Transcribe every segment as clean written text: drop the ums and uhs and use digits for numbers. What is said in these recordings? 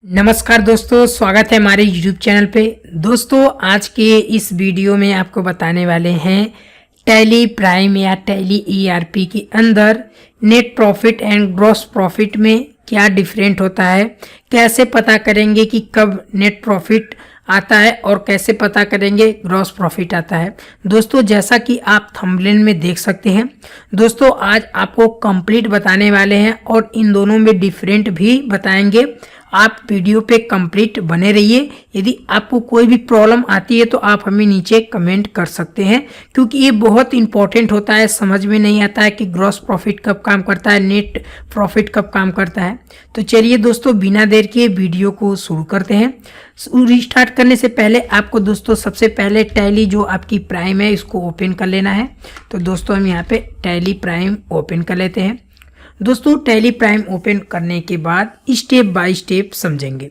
नमस्कार दोस्तों, स्वागत है हमारे YouTube चैनल पे। दोस्तों आज के इस वीडियो में आपको बताने वाले हैं टैली प्राइम या टैली ERP के अंदर net profit and gross profit में क्या डिफरेंट होता है, कैसे पता करेंगे कि कब नेट प्रॉफिट आता है और कैसे पता करेंगे ग्रॉस प्रॉफिट आता है। दोस्तों जैसा कि आप थंबनेल में देख सकते हैं, दोस्तों आज आपको कंप्लीट बताने वाले हैं और इन दोनों में डिफरेंट भी बताएंगे। आप वीडियो पे कंप्लीट बने रहिए। यदि आपको कोई भी प्रॉब्लम आती है तो आप हमें नीचे कमेंट कर सकते हैं, क्योंकि ये बहुत इंपॉर्टेंट होता है। समझ में नहीं आता है कि ग्रॉस प्रॉफिट कब काम करता है, नेट प्रॉफिट कब काम करता है। तो चलिए दोस्तों बिना देर के वीडियो को शुरू करते हैं। रिस्टार्ट करने से पहले आपको दोस्तों सबसे पहले टैली जो आपकी प्राइम है इसको ओपन कर लेना है। तो दोस्तों हम यहाँ पे टैली प्राइम ओपन कर लेते हैं। दोस्तों टैली प्राइम ओपन करने के बाद स्टेप बाय स्टेप समझेंगे।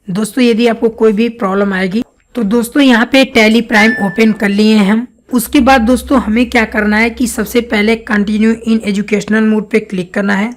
दोस्तों यदि आपको कोई भी प्रॉब्लम आएगी तो दोस्तों यहाँ पे टैली प्राइम ओपन कर लिए हैं हम। उसके बाद दोस्तों हमें क्या करना है कि सबसे पहले कंटिन्यू इन एजुकेशनल मोड पे क्लिक करना है।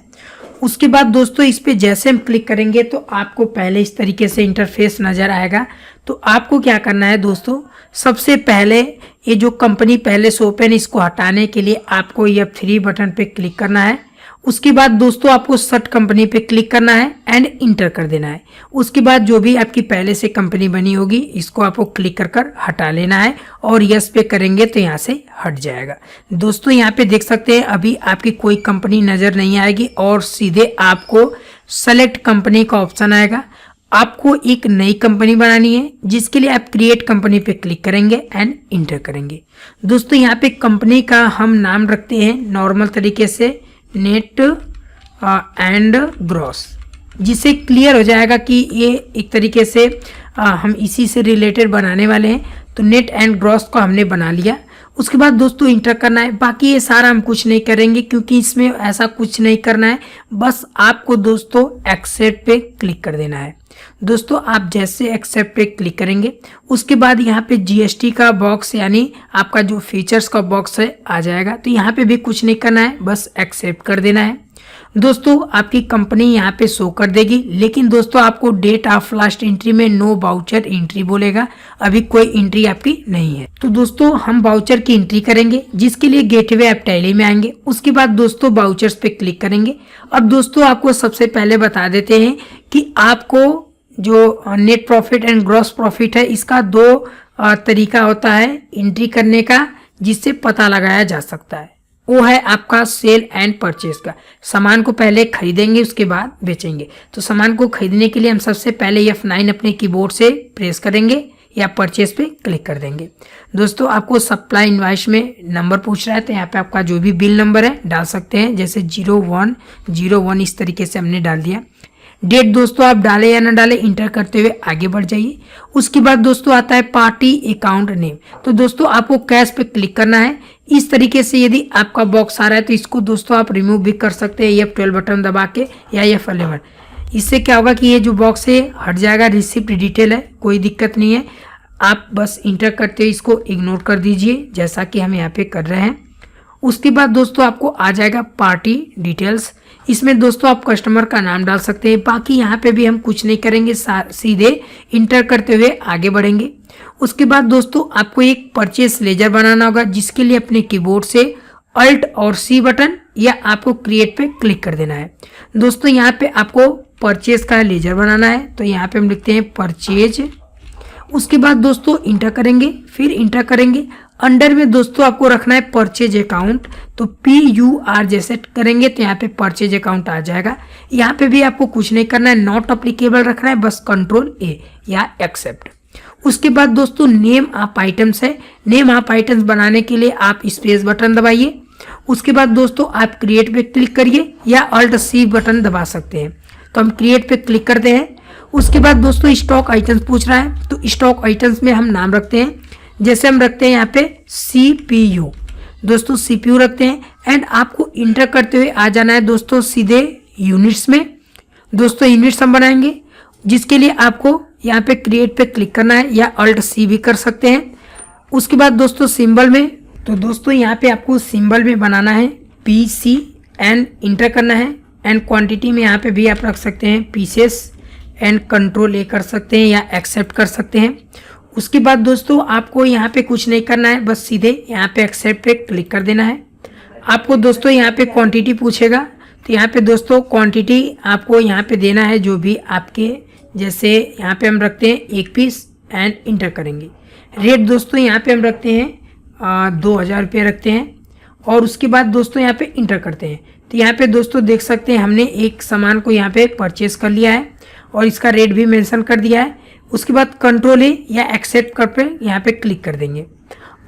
उसके बाद दोस्तों इस पे जैसे हम क्लिक करेंगे तो आपको पहले इस तरीके से इंटरफेस नज़र आएगा। तो आपको क्या करना है दोस्तों, सबसे पहले ये जो कंपनी पहले से ओपन इसको हटाने के लिए आपको F3 बटन पे क्लिक करना है। उसके बाद दोस्तों आपको सर्च कंपनी पे क्लिक करना है एंड इंटर कर देना है। उसके बाद जो भी आपकी पहले से कंपनी बनी होगी इसको आपको क्लिक कर हटा लेना है और यस पे करेंगे तो यहाँ से हट जाएगा। दोस्तों यहाँ पे देख सकते हैं अभी आपकी कोई कंपनी नज़र नहीं आएगी और सीधे आपको सेलेक्ट कंपनी का ऑप्शन आएगा। आपको एक नई कंपनी बनानी है जिसके लिए आप क्रिएट कंपनी पे क्लिक करेंगे एंड इंटर करेंगे। दोस्तों यहाँ पे कंपनी का हम नाम रखते हैं नॉर्मल तरीके से नेट एंड ग्रॉस, जिससे क्लियर हो जाएगा कि ये एक तरीके से हम इसी से रिलेटेड बनाने वाले हैं। तो नेट एंड ग्रॉस को हमने बना लिया। उसके बाद दोस्तों इंटर करना है। बाकी ये सारा हम कुछ नहीं करेंगे क्योंकि इसमें ऐसा कुछ नहीं करना है, बस आपको दोस्तों एक्सेप्ट पे क्लिक कर देना है। दोस्तों आप जैसे एक्सेप्ट पे क्लिक करेंगे उसके बाद यहाँ पे GST का बॉक्स यानी आपका जो फीचर्स का बॉक्स है आ जाएगा। तो यहाँ पे भी कुछ नहीं करना है, बस एक्सेप्ट कर देना है। दोस्तों आपकी कंपनी यहाँ पे शो कर देगी, लेकिन दोस्तों आपको डेट ऑफ लास्ट एंट्री में नो वाउचर एंट्री बोलेगा। अभी कोई एंट्री आपकी नहीं है। तो दोस्तों हम वाउचर की एंट्री करेंगे, जिसके लिए गेटवे ऐप टैली में आएंगे। उसके बाद दोस्तों वाउचर्स पे क्लिक करेंगे। अब दोस्तों आपको सबसे पहले बता देते हैं कि आपको जो net profit and gross profit है इसका दो तरीका होता है एंट्री करने का, जिससे पता लगाया जा सकता है। वो है आपका सेल एंड परचेज का। सामान को पहले खरीदेंगे उसके बाद बेचेंगे। तो सामान को खरीदने के लिए हम सबसे पहले F9 अपने कीबोर्ड से प्रेस करेंगे या परचेज पे क्लिक कर देंगे। दोस्तों आपको सप्लाई इनवॉइस में नंबर पूछ रहा है, तो यहाँ पे आपका जो भी बिल नंबर है डाल सकते हैं, जैसे 0101 इस तरीके से हमने डाल दिया। डेट दोस्तों आप डालें या ना डालें, इंटर करते हुए आगे बढ़ जाइए। उसके बाद दोस्तों आता है पार्टी अकाउंट नेम। तो दोस्तों आपको कैश पे क्लिक करना है। इस तरीके से यदि आपका बॉक्स आ रहा है तो इसको दोस्तों आप रिमूव भी कर सकते हैं F12 बटन दबा के या F11। इससे क्या होगा कि ये जो बॉक्स है हट जाएगा। रिसिप्ट डिटेल है, कोई दिक्कत नहीं है। आप बस इंटर करते हुए इसको इग्नोर कर दीजिए, जैसा कि हम यहाँ पे कर रहे हैं। उसके बाद दोस्तों आपको आ जाएगा पार्टी डिटेल्स। इसमें दोस्तों आप कस्टमर का नाम डाल सकते हैं। बाकी यहाँ पे भी हम कुछ नहीं करेंगे, सीधे इंटर करते हुए आगे बढ़ेंगे। उसके बाद दोस्तों आपको एक परचेस लेजर बनाना होगा, जिसके लिए अपने कीबोर्ड से अल्ट और C बटन या आपको क्रिएट पे क्लिक कर देना है। दोस्तों यहाँ पे आपको परचेज का लेजर बनाना है, तो यहाँ पे हम लिखते हैं परचेज। उसके बाद दोस्तों इंटर करेंगे, फिर इंटर करेंगे। अंडर में दोस्तों आपको रखना है परचेज अकाउंट, तो PUR जैसे करेंगे तो यहाँ पे परचेज अकाउंट आ जाएगा। यहाँ पे भी आपको कुछ नहीं करना है, नॉट अप्लीकेबल रखना है, बस Ctrl+A या एक्सेप्ट। उसके बाद दोस्तों नेम ऑफ आइटम्स है। नेम ऑफ आइटम्स बनाने के लिए आप स्पेस बटन दबाइए। उसके बाद दोस्तों आप क्रिएट पे क्लिक करिए या Alt+C बटन दबा सकते हैं। तो हम क्रिएट पे क्लिक करते हैं। उसके बाद दोस्तों स्टॉक आइटम्स पूछ रहा है, तो स्टॉक आइटम्स में हम नाम रखते हैं, जैसे हम रखते हैं यहाँ पे CPU। दोस्तों CPU रखते हैं एंड आपको इंटर करते हुए आ जाना है दोस्तों सीधे यूनिट्स में। दोस्तों यूनिट्स हम बनाएंगे, जिसके लिए आपको यहाँ पे क्रिएट पे क्लिक करना है या Alt+C भी कर सकते हैं। उसके बाद दोस्तों सिंबल में, तो दोस्तों यहाँ पे आपको सिंबल में बनाना है PC एंड इंटर करना है। एंड क्वांटिटी में यहाँ पे भी आप रख सकते हैं पीसेस एंड कंट्रोल ए कर सकते हैं या एक्सेप्ट कर सकते हैं। उसके बाद दोस्तों आपको यहाँ पे कुछ नहीं करना है, बस सीधे यहाँ पे एक्सेप्ट पे क्लिक कर देना है। आपको दोस्तों यहाँ पे क्वांटिटी पूछेगा, तो यहाँ पे दोस्तों क्वांटिटी आपको यहाँ पे देना है जो भी आपके, जैसे यहाँ पे हम रखते हैं 1 पीस एंड इंटर करेंगे। रेट दोस्तों यहाँ पे हम रखते हैं 2000 रुपये रखते हैं और उसके बाद दोस्तों यहाँ पे इंटर करते हैं। तो यहाँ पे दोस्तों देख सकते हैं हमने एक सामान को यहाँ पे परचेस कर लिया है और इसका रेट भी मेंशन कर दिया है। उसके बाद कंट्रोल ए या एक्सेप्ट कर पे यहाँ पे क्लिक कर देंगे।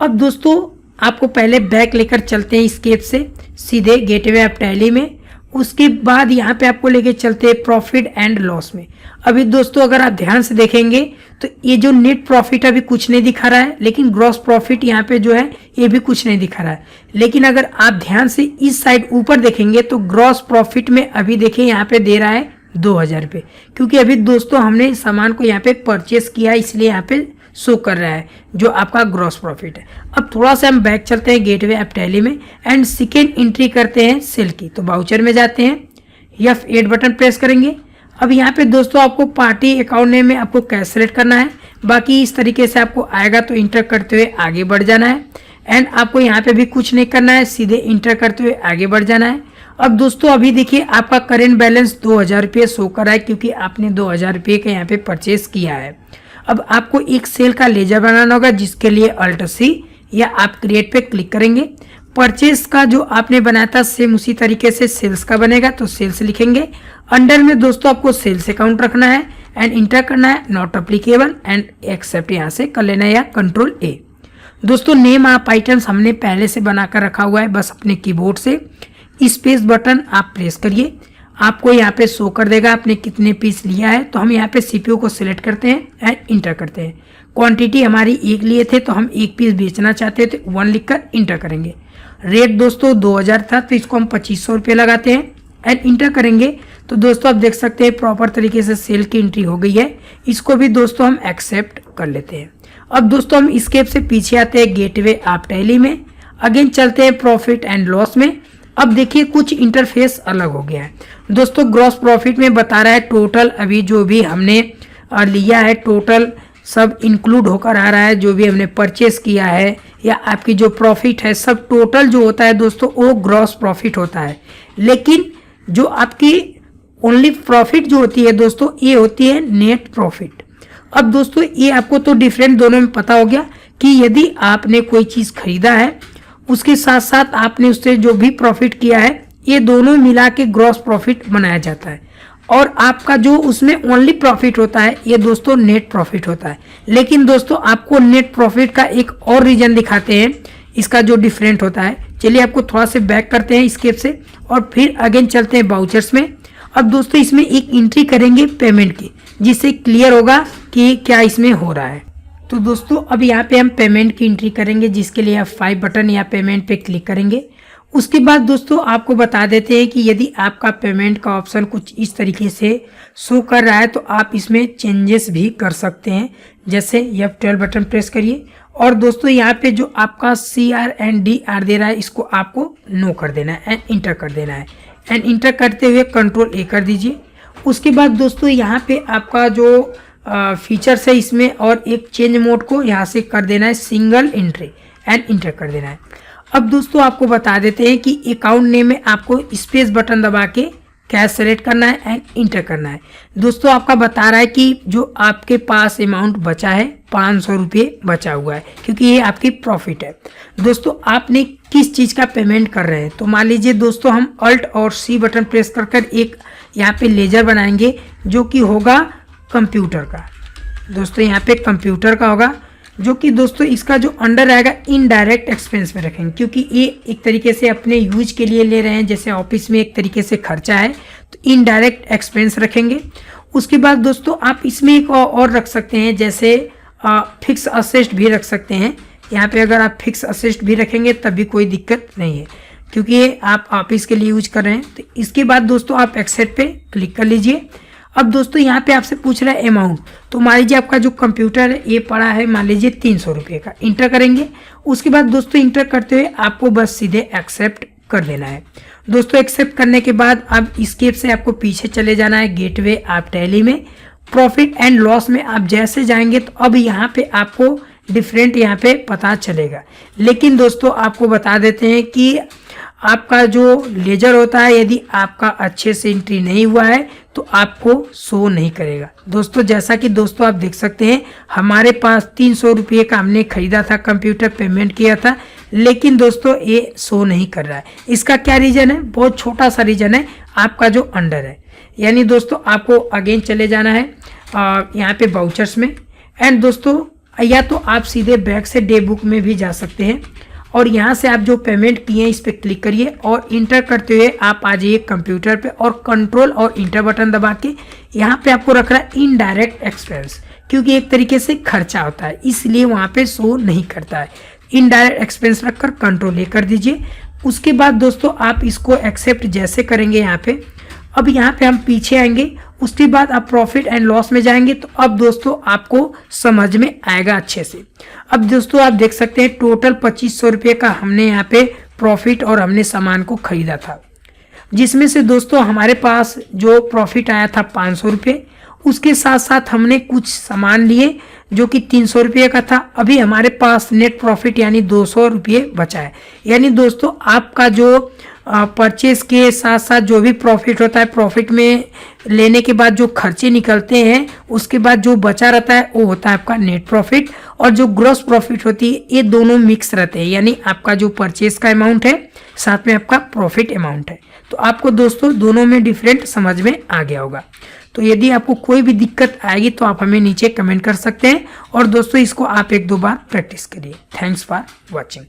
अब दोस्तों आपको पहले बैक लेकर चलते हैं स्केप से सीधे गेटवे ऑफ टैली में। उसके बाद यहाँ पे आपको लेके चलते हैं प्रॉफिट एंड लॉस में। अभी दोस्तों अगर आप ध्यान से देखेंगे तो ये जो नेट प्रॉफिट अभी कुछ नहीं दिखा रहा है, लेकिन ग्रॉस प्रॉफिट यहाँ पे जो है ये भी कुछ नहीं दिखा रहा है। लेकिन अगर आप ध्यान से इस साइड ऊपर देखेंगे तो ग्रॉस प्रॉफिट में अभी देखिए यहाँ पे दे रहा है 2000 रुपये, क्योंकि अभी दोस्तों हमने सामान को यहाँ पे परचेस किया इसलिए यहाँ पे शो कर रहा है जो आपका ग्रॉस प्रॉफिट है। अब थोड़ा सा हम बैक चलते हैं गेटवे ऑफ टैली में एंड सेकेंड एंट्री करते हैं सेल की। तो वाउचर में जाते हैं, F8 बटन प्रेस करेंगे। अब यहाँ पे दोस्तों आपको पार्टी अकाउंट नेम में आपको कैश सेलेक्ट करना है। बाकी इस तरीके से आपको आएगा तो इंटर करते हुए आगे बढ़ जाना है एंड आपको यहाँ पे भी कुछ नहीं करना है, सीधे इंटर करते हुए आगे बढ़ जाना है। अब दोस्तों अभी देखिए आपका करेंट बैलेंस 2000 रुपये शो कर रहा है क्योंकि आपने 2000 रुपये का यहाँ पे परचेस किया है। अब आपको एक सेल का लेजर बनाना होगा जिसके लिए अल्ट सी या आप क्रिएट पे क्लिक करेंगे। परचेस का जो आपने बनाया था सेम उसी तरीके से सेल्स का बनेगा, तो सेल्स लिखेंगे। अंडर में दोस्तों आपको सेल्स अकाउंट रखना है एंड इंटर करना है नॉट अप्लीकेबल एंड एक्सेप्ट यहाँ से कर लेना है या कंट्रोल ए। दोस्तों नेम आप आइटम्स हमने पहले से बनाकर रखा हुआ है, बस अपने कीबोर्ड से स्पेस बटन आप प्रेस करिए, आपको यहाँ पे शो कर देगा आपने कितने पीस लिया है। तो हम यहाँ पे सीपीयू को सिलेक्ट करते हैं एंड इंटर करते हैं। क्वांटिटी हमारी 1 लिए थे तो हम 1 पीस बेचना चाहते थे, 1 लिखकर इंटर करेंगे। रेट दोस्तों 2000 था तो इसको हम 2500 रुपये लगाते हैं एंड इंटर करेंगे। तो दोस्तों आप देख सकते हैं प्रॉपर तरीके से सेल की एंट्री हो गई है। इसको भी दोस्तों हम एक्सेप्ट कर लेते हैं। अब दोस्तों हम स्केप से पीछे आते हैं गेटवे ऑफ टैली में, अगेन चलते हैं प्रॉफिट एंड लॉस में। अब देखिए कुछ इंटरफेस अलग हो गया है दोस्तों। ग्रॉस प्रॉफिट में बता रहा है टोटल अभी जो भी हमने लिया है टोटल सब इंक्लूड होकर आ रहा है, जो भी हमने परचेस किया है या आपकी जो प्रॉफिट है सब टोटल जो होता है दोस्तों वो ग्रॉस प्रॉफिट होता है। लेकिन जो आपकी ओनली प्रॉफिट जो होती है दोस्तों ये होती है नेट प्रॉफिट। अब दोस्तों ये आपको तो डिफरेंट दोनों में पता हो गया कि यदि आपने कोई चीज़ खरीदा है उसके साथ साथ आपने उससे जो भी प्रॉफिट किया है ये दोनों मिला के ग्रॉस प्रॉफिट बनाया जाता है और आपका जो उसमें ओनली प्रॉफिट होता है ये दोस्तों नेट प्रॉफिट होता है। लेकिन दोस्तों आपको नेट प्रॉफिट का एक और रीजन दिखाते हैं इसका जो डिफरेंट होता है। चलिए आपको थोड़ा से बैक करते हैं स्केप से और फिर अगेन चलते हैं वाउचर्स में। अब दोस्तों इसमें एक एंट्री करेंगे पेमेंट की जिससे क्लियर होगा कि क्या इसमें हो रहा है। तो दोस्तों अब यहाँ पे हम पेमेंट की एंट्री करेंगे जिसके लिए आप 5 बटन या पेमेंट पे क्लिक करेंगे। उसके बाद दोस्तों आपको बता देते हैं कि यदि आपका पेमेंट का ऑप्शन कुछ इस तरीके से शो कर रहा है तो आप इसमें चेंजेस भी कर सकते हैं। जैसे F12 बटन प्रेस करिए और दोस्तों यहाँ पे जो आपका CR एंड DR दे रहा है इसको आपको नो कर देना है एंड इंटर कर देना है एंड इंटर करते हुए कंट्रोल ए कर दीजिए। उसके बाद दोस्तों यहाँ पे आपका जो फीचर्स है इसमें और एक चेंज मोड को यहाँ से कर देना है सिंगल एंट्री एंड इंटर कर देना है। अब दोस्तों आपको बता देते हैं कि अकाउंट नेम में आपको स्पेस बटन दबा के कैश सेलेक्ट करना है एंड इंटर करना है। दोस्तों आपका बता रहा है कि जो आपके पास अमाउंट बचा है 500 रुपये बचा हुआ है क्योंकि ये आपकी प्रॉफिट है। दोस्तों आपने किस चीज़ का पेमेंट कर रहे हैं तो मान लीजिए दोस्तों हम अल्ट और C बटन प्रेस कर एक यहाँ पे लेजर बनाएंगे जो कि होगा कंप्यूटर का। दोस्तों यहाँ पे कंप्यूटर का होगा जो कि दोस्तों इसका जो अंडर आएगा इनडायरेक्ट एक्सपेंस में रखेंगे क्योंकि ये एक तरीके से अपने यूज के लिए ले रहे हैं। जैसे ऑफिस में एक तरीके से खर्चा है तो इनडायरेक्ट एक्सपेंस रखेंगे। उसके बाद दोस्तों आप इसमें एक और रख सकते हैं जैसे फिक्स असेस्ट भी रख सकते हैं। यहाँ पे अगर आप फिक्स असेस्ट भी रखेंगे तब भी कोई दिक्कत नहीं है क्योंकि ये आप ऑफिस के लिए यूज कर रहे हैं। तो इसके बाद दोस्तों आप एक्सेप्ट पे क्लिक कर लीजिए। अब दोस्तों यहाँ पे आपसे पूछ रहा है अमाउंट, तो मान लीजिए आपका जो कंप्यूटर है ये पड़ा है मान लीजिए 300 रुपये का, इंटर करेंगे। उसके बाद दोस्तों इंटर करते हुए आपको बस सीधे एक्सेप्ट कर देना है। दोस्तों एक्सेप्ट करने के बाद अब स्केप से आपको पीछे चले जाना है गेटवे ऑफ टैली में। प्रॉफिट एंड लॉस में आप जैसे जाएंगे तो अब यहाँ पे आपको डिफरेंट यहाँ पे पता चलेगा। लेकिन दोस्तों आपको बता देते हैं कि आपका जो लेजर होता है यदि आपका अच्छे से एंट्री नहीं हुआ है तो आपको शो नहीं करेगा। दोस्तों जैसा कि दोस्तों आप देख सकते हैं हमारे पास 300 रुपये का हमने खरीदा था, कंप्यूटर पेमेंट किया था, लेकिन दोस्तों ये शो नहीं कर रहा है। इसका क्या रीज़न है? बहुत छोटा सा रीज़न है, आपका जो अंडर है। यानी दोस्तों आपको अगेन चले जाना है यहाँ पे वाउचर्स में, एंड दोस्तों या तो आप सीधे बैक से डे बुक में भी जा सकते हैं और यहाँ से आप जो पेमेंट किए हैं इस पर क्लिक करिए और इंटर करते हुए आप आ जाइए कंप्यूटर पे और कंट्रोल और इंटर बटन दबा के यहाँ पे आपको रख रहा है इनडायरेक्ट एक्सपेंस, क्योंकि एक तरीके से खर्चा होता है इसलिए वहाँ पे शो नहीं करता है। इनडायरेक्ट एक्सपेंस रखकर कंट्रोल ए कर दीजिए। उसके बाद दोस्तों आप इसको एक्सेप्ट जैसे करेंगे यहाँ पे, अब यहाँ पे हम पीछे आएंगे, उसके बाद आप प्रॉफिट एंड लॉस में जाएंगे तो अब दोस्तों आपको समझ में आएगा अच्छे से। अब दोस्तों आप देख सकते हैं टोटल 2500 रुपये का हमने यहाँ पे प्रॉफिट और हमने सामान को खरीदा था, जिसमें से दोस्तों हमारे पास जो प्रॉफिट आया था 500 रुपये, उसके साथ साथ हमने कुछ सामान लिए जो कि 300 रुपये का था। अभी हमारे पास नेट प्रॉफिट यानी 200 रुपये बचा है। यानी दोस्तों आपका जो परचेज के साथ साथ जो भी प्रॉफिट होता है, प्रॉफिट में लेने के बाद जो खर्चे निकलते हैं उसके बाद जो बचा रहता है वो होता है आपका नेट प्रॉफिट, और जो ग्रॉस प्रॉफिट होती है ये दोनों मिक्स रहते हैं। यानी आपका जो परचेज का अमाउंट है साथ में आपका प्रॉफिट अमाउंट है। तो आपको दोस्तों दोनों में डिफरेंट समझ में आ गया होगा। तो यदि आपको कोई भी दिक्कत आएगी तो आप हमें नीचे कमेंट कर सकते हैं और दोस्तों इसको आप 1-2 बार प्रैक्टिस करिए। Thanks for watching.